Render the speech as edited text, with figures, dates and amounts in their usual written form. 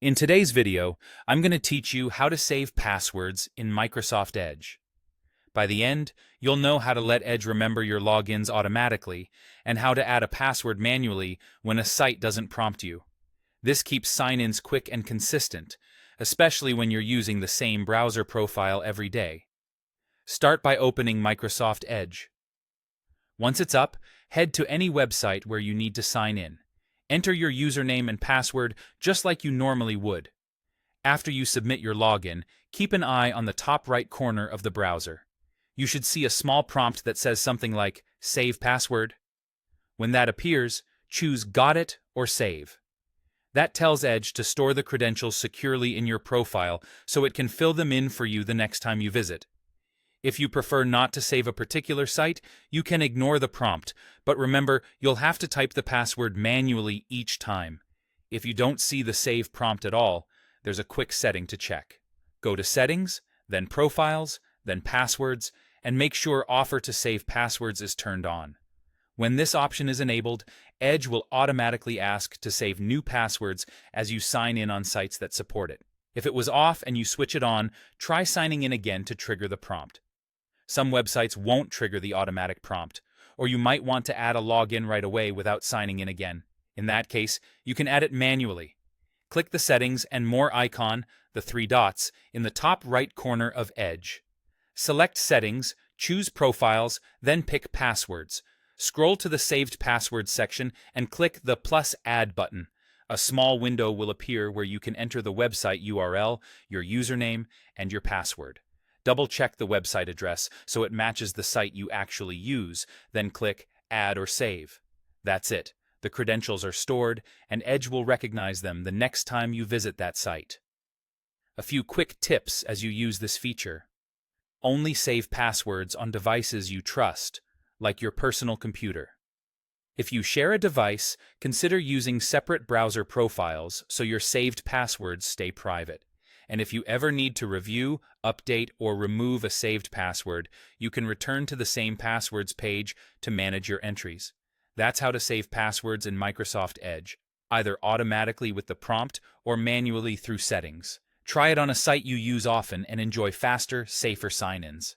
In today's video, I'm going to teach you how to save passwords in Microsoft Edge. By the end, you'll know how to let Edge remember your logins automatically and how to add a password manually when a site doesn't prompt you. This keeps sign-ins quick and consistent, especially when you're using the same browser profile every day. Start by opening Microsoft Edge. Once it's up, head to any website where you need to sign in. Enter your username and password just like you normally would. After you submit your login, keep an eye on the top right corner of the browser. You should see a small prompt that says something like Save Password. When that appears, choose Got It or Save. That tells Edge to store the credentials securely in your profile so it can fill them in for you the next time you visit. If you prefer not to save a particular site, you can ignore the prompt, but remember, you'll have to type the password manually each time. If you don't see the save prompt at all, there's a quick setting to check. Go to Settings, then Profiles, then Passwords, and make sure Offer to Save Passwords is turned on. When this option is enabled, Edge will automatically ask to save new passwords as you sign in on sites that support it. If it was off and you switch it on, try signing in again to trigger the prompt. Some websites won't trigger the automatic prompt, or you might want to add a login right away without signing in again. In that case, you can add it manually. Click the Settings and More icon, the three dots, in the top right corner of Edge. Select Settings, choose Profiles, then pick Passwords. Scroll to the Saved Passwords section and click the +Add button. A small window will appear where you can enter the website URL, your username, and your password. Double-check the website address so it matches the site you actually use, then click Add or Save. That's it. The credentials are stored, and Edge will recognize them the next time you visit that site. A few quick tips as you use this feature. Only save passwords on devices you trust, like your personal computer. If you share a device, consider using separate browser profiles so your saved passwords stay private. And if you ever need to review, update, or remove a saved password, you can return to the same passwords page to manage your entries. That's how to save passwords in Microsoft Edge, either automatically with the prompt or manually through settings. Try it on a site you use often and enjoy faster, safer sign-ins.